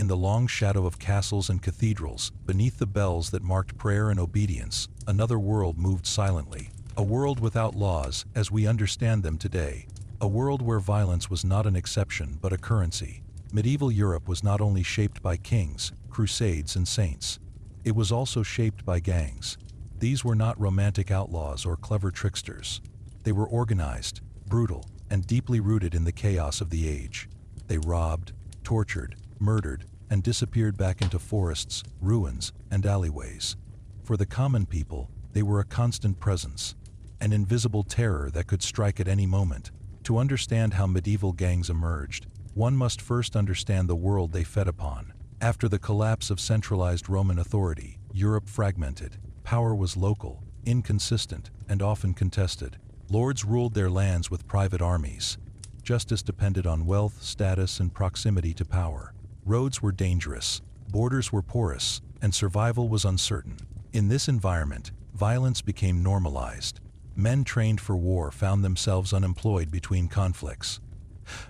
In the long shadow of castles and cathedrals, beneath the bells that marked prayer and obedience, another world moved silently. A world without laws as we understand them today. A world where violence was not an exception but a currency. Medieval Europe was not only shaped by kings, crusades, and saints. It was also shaped by gangs. These were not romantic outlaws or clever tricksters. They were organized, brutal, and deeply rooted in the chaos of the age. They robbed, tortured, murdered, and disappeared back into forests, ruins, and alleyways. For the common people, they were a constant presence, an invisible terror that could strike at any moment. To understand how medieval gangs emerged, one must first understand the world they fed upon. After the collapse of centralized Roman authority, Europe fragmented. Power was local, inconsistent, and often contested. Lords ruled their lands with private armies. Justice depended on wealth, status, and proximity to power. Roads were dangerous, borders were porous, and survival was uncertain. In this environment, violence became normalized. Men trained for war found themselves unemployed between conflicts.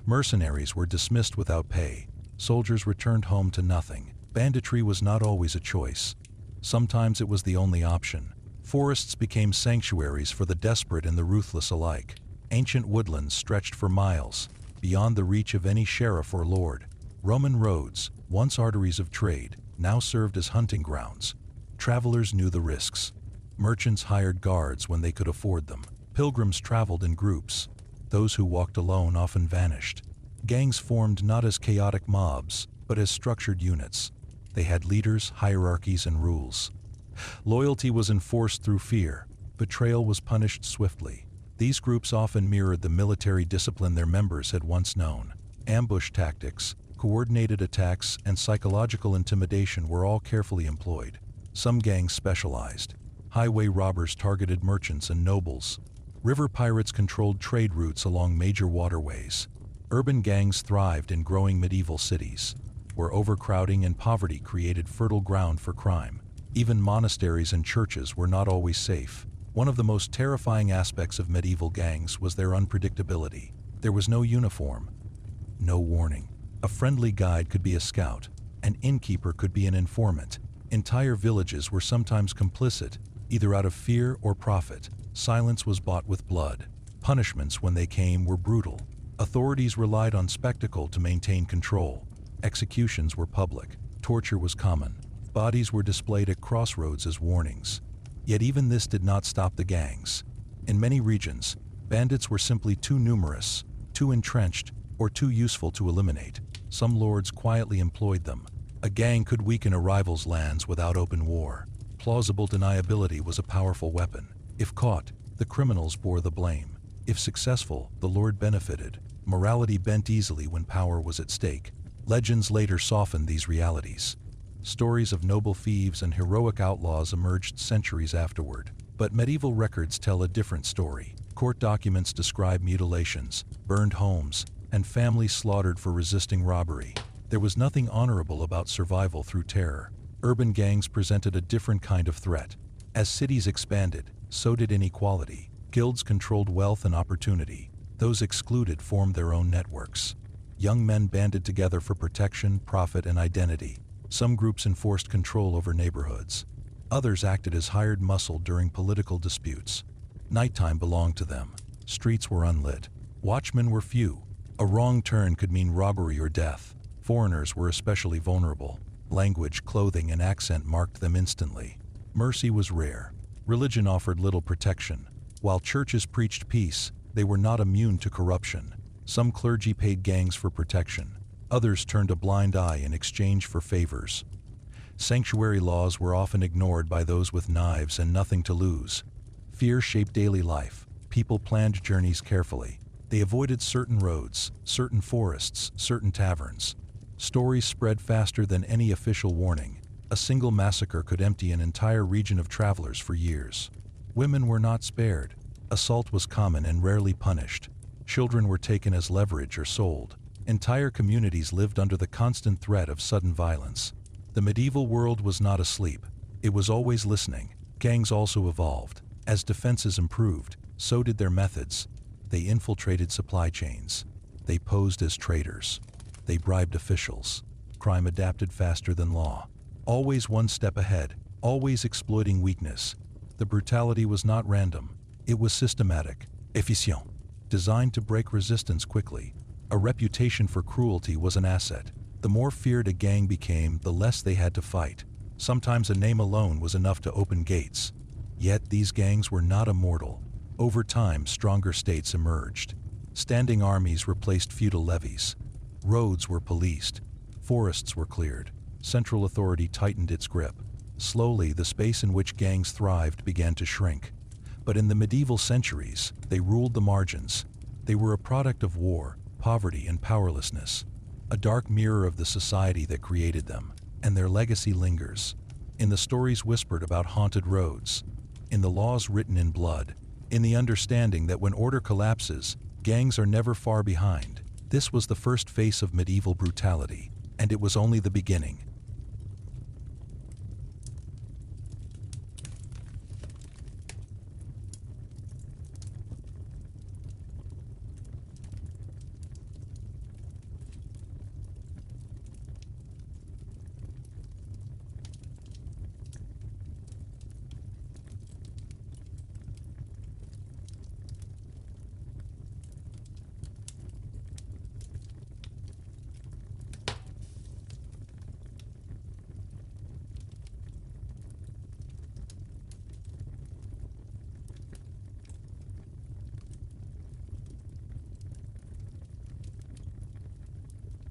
Mercenaries were dismissed without pay. Soldiers returned home to nothing. Banditry was not always a choice. Sometimes it was the only option. Forests became sanctuaries for the desperate and the ruthless alike. Ancient woodlands stretched for miles, beyond the reach of any sheriff or lord. Roman roads, once arteries of trade, now served as hunting grounds. Travelers knew the risks. Merchants hired guards when they could afford them. Pilgrims traveled in groups. Those who walked alone often vanished. Gangs formed not as chaotic mobs, but as structured units. They had leaders, hierarchies, and rules. Loyalty was enforced through fear. Betrayal was punished swiftly. These groups often mirrored the military discipline their members had once known. Ambush tactics, coordinated attacks, and psychological intimidation were all carefully employed. Some gangs specialized. Highway robbers targeted merchants and nobles. River pirates controlled trade routes along major waterways. Urban gangs thrived in growing medieval cities, where overcrowding and poverty created fertile ground for crime. Even monasteries and churches were not always safe. One of the most terrifying aspects of medieval gangs was their unpredictability. There was no uniform, no warning. A friendly guide could be a scout. An innkeeper could be an informant. Entire villages were sometimes complicit, either out of fear or profit. Silence was bought with blood. Punishments, when they came, were brutal. Authorities relied on spectacle to maintain control. Executions were public. Torture was common. Bodies were displayed at crossroads as warnings. Yet even this did not stop the gangs. In many regions, bandits were simply too numerous, too entrenched, or too useful to eliminate. Some lords quietly employed them. A gang could weaken a rival's lands without open war. Plausible deniability was a powerful weapon. If caught, the criminals bore the blame. If successful, the lord benefited. Morality bent easily when power was at stake. Legends later softened these realities. Stories of noble thieves and heroic outlaws emerged centuries afterward. But medieval records tell a different story. Court documents describe mutilations, burned homes, and families slaughtered for resisting robbery. There was nothing honorable about survival through terror. Urban gangs presented a different kind of threat. As cities expanded, so did inequality. Guilds controlled wealth and opportunity. Those excluded formed their own networks. Young men banded together for protection, profit, and identity. Some groups enforced control over neighborhoods. Others acted as hired muscle during political disputes. Nighttime belonged to them. Streets were unlit. Watchmen were few. A wrong turn could mean robbery or death. Foreigners were especially vulnerable. Language, clothing, and accent marked them instantly. Mercy was rare. Religion offered little protection. While churches preached peace, they were not immune to corruption. Some clergy paid gangs for protection. Others turned a blind eye in exchange for favors. Sanctuary laws were often ignored by those with knives and nothing to lose. Fear shaped daily life. People planned journeys carefully. They avoided certain roads, certain forests, certain taverns. Stories spread faster than any official warning. A single massacre could empty an entire region of travelers for years. Women were not spared. Assault was common and rarely punished. Children were taken as leverage or sold. Entire communities lived under the constant threat of sudden violence. The medieval world was not asleep. It was always listening. Gangs also evolved. As defenses improved, so did their methods. They infiltrated supply chains. They posed as traders. They bribed officials. crime adapted faster than law. Always one step ahead, always exploiting weakness. The brutality was not random. It was systematic, efficient, designed to break resistance quickly. A reputation for cruelty was an asset. The more feared a gang became, the less they had to fight. Sometimes a name alone was enough to open gates. Yet these gangs were not immortal. Over time, stronger states emerged. Standing armies replaced feudal levies. Roads were policed. Forests were cleared. Central authority tightened its grip. Slowly, the space in which gangs thrived began to shrink. But in the medieval centuries, they ruled the margins. They were a product of war, poverty, and powerlessness. A dark mirror of the society that created them. And their legacy lingers. In the stories whispered about haunted roads. In the laws written in blood. In the understanding that when order collapses, gangs are never far behind. This was the first face of medieval brutality. And it was only the beginning.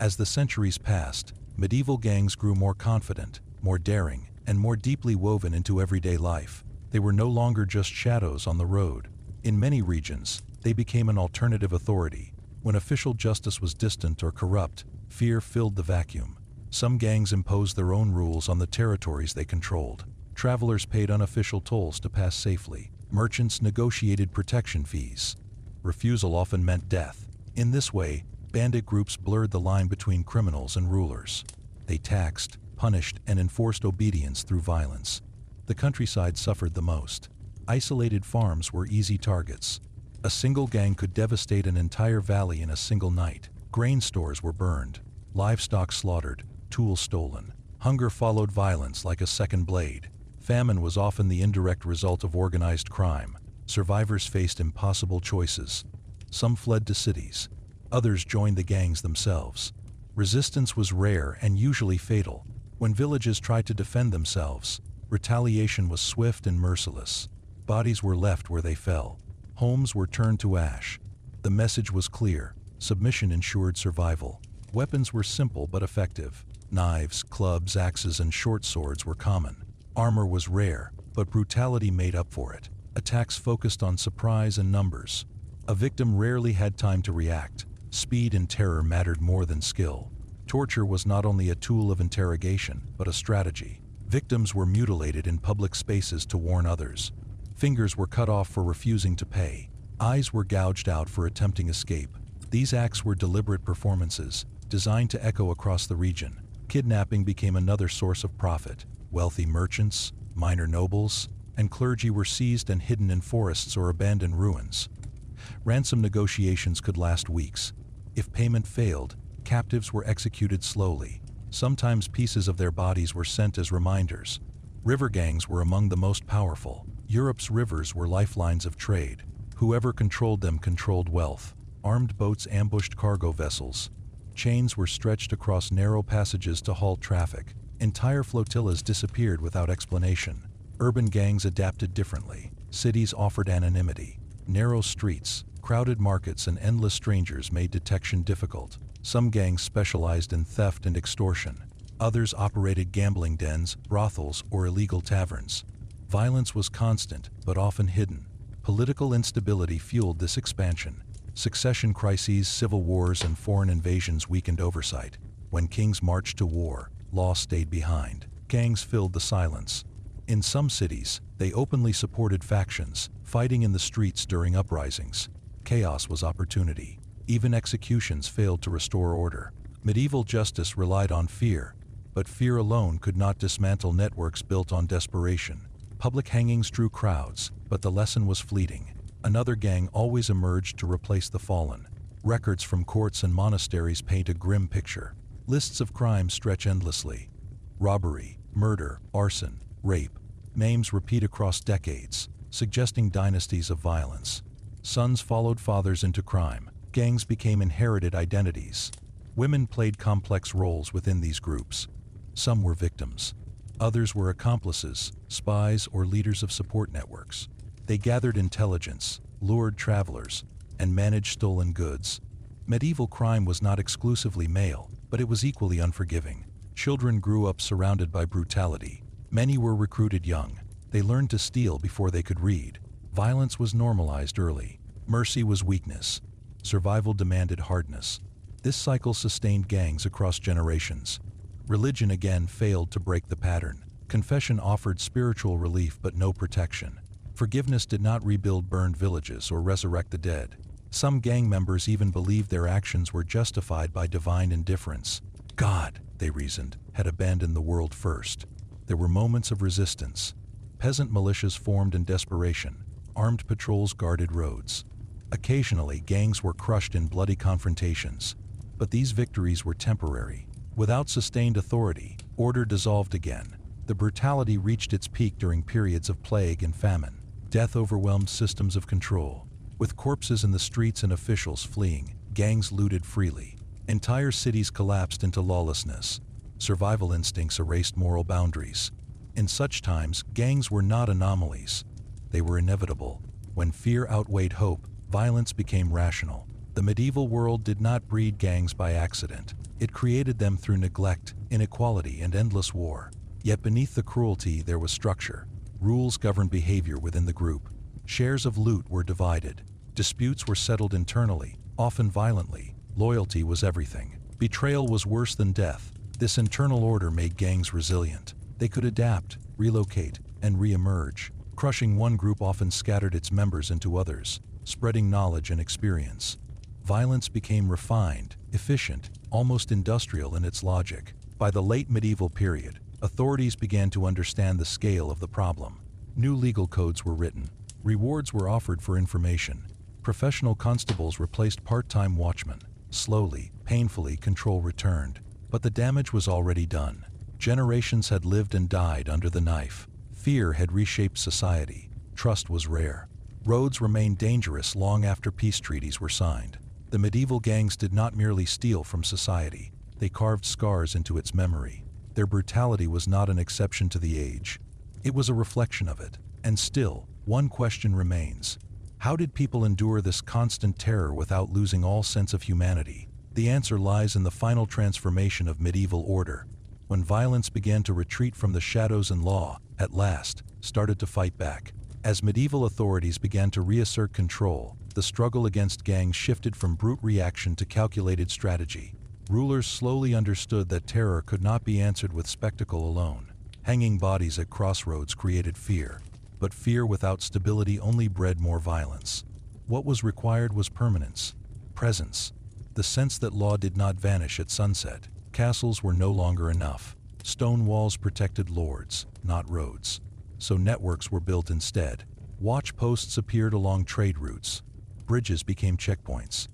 As the centuries passed, medieval gangs grew more confident, more daring, and more deeply woven into everyday life. They were no longer just shadows on the road. In many regions, they became an alternative authority. When official justice was distant or corrupt, fear filled the vacuum. Some gangs imposed their own rules on the territories they controlled. Travelers paid unofficial tolls to pass safely. Merchants negotiated protection fees. Refusal often meant death. In this way, bandit groups blurred the line between criminals and rulers. They taxed, punished, and enforced obedience through violence. The countryside suffered the most. Isolated farms were easy targets. A single gang could devastate an entire valley in a single night. Grain stores were burned, livestock slaughtered, tools stolen. Hunger followed violence like a second blade. Famine was often the indirect result of organized crime. Survivors faced impossible choices. Some fled to cities. Others joined the gangs themselves. Resistance was rare and usually fatal. When villages tried to defend themselves, retaliation was swift and merciless. Bodies were left where they fell. Homes were turned to ash. The message was clear. Submission ensured survival. Weapons were simple but effective. Knives, clubs, axes, and short swords were common. Armor was rare, but brutality made up for it. Attacks focused on surprise and numbers. A victim rarely had time to react. Speed and terror mattered more than skill. Torture was not only a tool of interrogation, but a strategy. Victims were mutilated in public spaces to warn others. Fingers were cut off for refusing to pay. Eyes were gouged out for attempting escape. These acts were deliberate performances, designed to echo across the region. Kidnapping became another source of profit. Wealthy merchants, minor nobles, and clergy were seized and hidden in forests or abandoned ruins. Ransom negotiations could last weeks. If payment failed, captives were executed slowly. Sometimes pieces of their bodies were sent as reminders. River gangs were among the most powerful. Europe's rivers were lifelines of trade. Whoever controlled them controlled wealth. Armed boats ambushed cargo vessels. Chains were stretched across narrow passages to halt traffic. Entire flotillas disappeared without explanation. Urban gangs adapted differently. Cities offered anonymity. Narrow streets, crowded markets, and endless strangers made detection difficult. Some gangs specialized in theft and extortion. Others operated gambling dens, brothels, or illegal taverns. Violence was constant, but often hidden. Political instability fueled this expansion. Succession crises, civil wars, and foreign invasions weakened oversight. When kings marched to war, law stayed behind. Gangs filled the silence. In some cities, they openly supported factions, fighting in the streets during uprisings. Chaos was opportunity. Even executions failed to restore order. Medieval justice relied on fear, but fear alone could not dismantle networks built on desperation. Public hangings drew crowds, but the lesson was fleeting. Another gang always emerged to replace the fallen. Records from courts and monasteries paint a grim picture. Lists of crimes stretch endlessly. Robbery, murder, arson, rape. Names repeat across decades, suggesting dynasties of violence. Sons followed fathers into crime. Gangs became inherited identities. Women played complex roles within these groups. Some were victims. Others were accomplices, spies, or leaders of support networks. They gathered intelligence, lured travelers, and managed stolen goods. Medieval crime was not exclusively male, but it was equally unforgiving. Children grew up surrounded by brutality. Many were recruited young. They learned to steal before they could read. Violence was normalized early. Mercy was weakness. Survival demanded hardness. This cycle sustained gangs across generations. Religion again failed to break the pattern. Confession offered spiritual relief but no protection. Forgiveness did not rebuild burned villages or resurrect the dead. Some gang members even believed their actions were justified by divine indifference. God, they reasoned, had abandoned the world first. There were moments of resistance. Peasant militias formed in desperation. Armed patrols guarded roads. Occasionally, gangs were crushed in bloody confrontations. But these victories were temporary. Without sustained authority, order dissolved again. The brutality reached its peak during periods of plague and famine. Death overwhelmed systems of control. With corpses in the streets and officials fleeing, gangs looted freely. Entire cities collapsed into lawlessness. Survival instincts erased moral boundaries. In such times, gangs were not anomalies. They were inevitable. When fear outweighed hope, violence became rational. The medieval world did not breed gangs by accident. It created them through neglect, inequality, and endless war. Yet beneath the cruelty there was structure. Rules governed behavior within the group. Shares of loot were divided. Disputes were settled internally, often violently. Loyalty was everything. Betrayal was worse than death. This internal order made gangs resilient. They could adapt, relocate, and re-emerge. Crushing one group often scattered its members into others, spreading knowledge and experience. Violence became refined, efficient, almost industrial in its logic. By the late medieval period, authorities began to understand the scale of the problem. New legal codes were written. Rewards were offered for information. Professional constables replaced part-time watchmen. Slowly, painfully, control returned. But the damage was already done. Generations had lived and died under the knife. Fear had reshaped society. Trust was rare. Roads remained dangerous long after peace treaties were signed. The medieval gangs did not merely steal from society. They carved scars into its memory. Their brutality was not an exception to the age. It was a reflection of it. And still, one question remains. How did people endure this constant terror without losing all sense of humanity? The answer lies in the final transformation of medieval order. When violence began to retreat from the shadows and law, at last, started to fight back. As medieval authorities began to reassert control, the struggle against gangs shifted from brute reaction to calculated strategy. Rulers slowly understood that terror could not be answered with spectacle alone. Hanging bodies at crossroads created fear. But fear without stability only bred more violence. What was required was permanence, presence, the sense that law did not vanish at sunset. Castles were no longer enough. Stone walls protected lords, not roads. So networks were built instead. Watch posts appeared along trade routes. Bridges became checkpoints.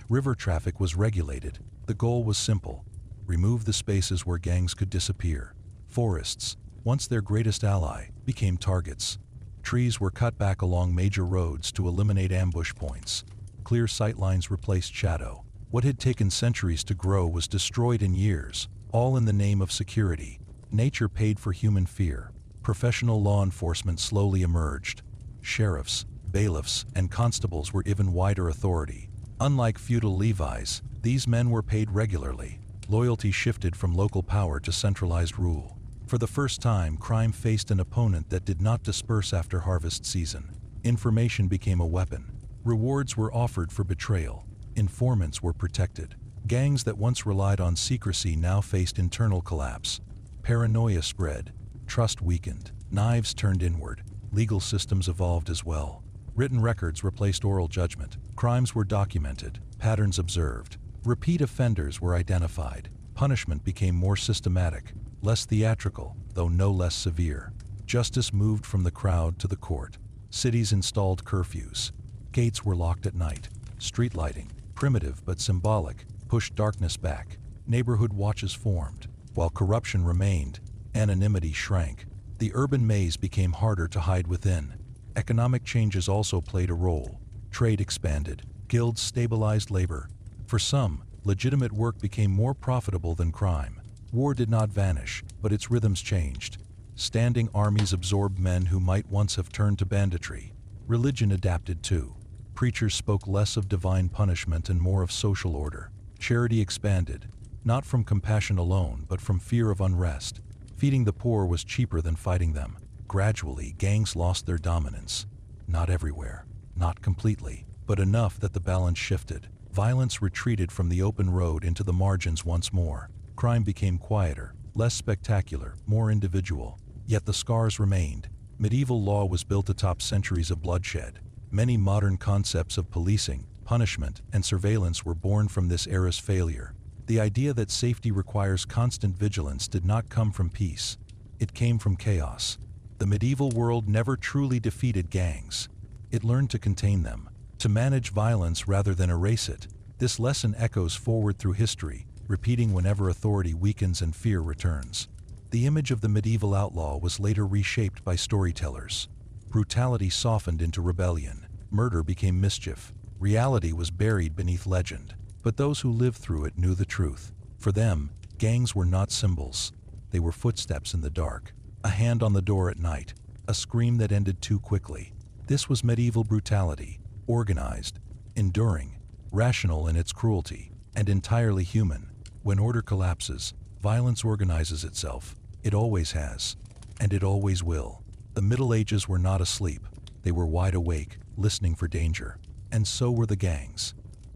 River traffic was regulated. The goal was simple: remove the spaces where gangs could disappear. Forests, once their greatest ally, became targets. Trees were cut back along major roads to eliminate ambush points. Clear sightlines replaced shadow. What had taken centuries to grow was destroyed in years, all in the name of security. Nature paid for human fear. Professional law enforcement slowly emerged. Sheriffs, bailiffs, and constables were given wider authority. Unlike feudal levies, these men were paid regularly. Loyalty shifted from local power to centralized rule. For the first time, crime faced an opponent that did not disperse after harvest season. Information became a weapon. Rewards were offered for betrayal. Informants were protected. Gangs that once relied on secrecy now faced internal collapse. Paranoia spread. Trust weakened. Knives turned inward. Legal systems evolved as well. Written records replaced oral judgment. Crimes were documented. Patterns observed. Repeat offenders were identified. Punishment became more systematic, less theatrical, though no less severe. Justice moved from the crowd to the court. Cities installed curfews. Gates were locked at night. Street lighting, primitive but symbolic, pushed darkness back. neighborhood watches formed. While corruption remained, anonymity shrank. The urban maze became harder to hide within. Economic changes also played a role. Trade expanded, guilds stabilized labor. For some, legitimate work became more profitable than crime. War did not vanish, but its rhythms changed. Standing armies absorbed men who might once have turned to banditry. Religion adapted too. Preachers spoke less of divine punishment and more of social order. Charity expanded, not from compassion alone, but from fear of unrest. Feeding the poor was cheaper than fighting them. Gradually, gangs lost their dominance. Not everywhere, not completely, but enough that the balance shifted. Violence retreated from the open road into the margins once more. Crime became quieter, less spectacular, more individual. Yet the scars remained. Medieval law was built atop centuries of bloodshed. Many modern concepts of policing, punishment, and surveillance were born from this era's failure. The idea that safety requires constant vigilance did not come from peace. It came from chaos. The medieval world never truly defeated gangs. It learned to contain them, to manage violence rather than erase it. This lesson echoes forward through history, repeating whenever authority weakens and fear returns. The image of the medieval outlaw was later reshaped by storytellers. Brutality softened into rebellion. Murder became mischief. Reality was buried beneath legend. But those who lived through it knew the truth. For them, gangs were not symbols. They were footsteps in the dark. A hand on the door at night. A scream that ended too quickly. This was medieval brutality. Organized, enduring, rational in its cruelty, and entirely human. When order collapses, violence organizes itself. It always has. And it always will. The Middle Ages were not asleep. They were wide awake, listening for danger. And so were the gangs.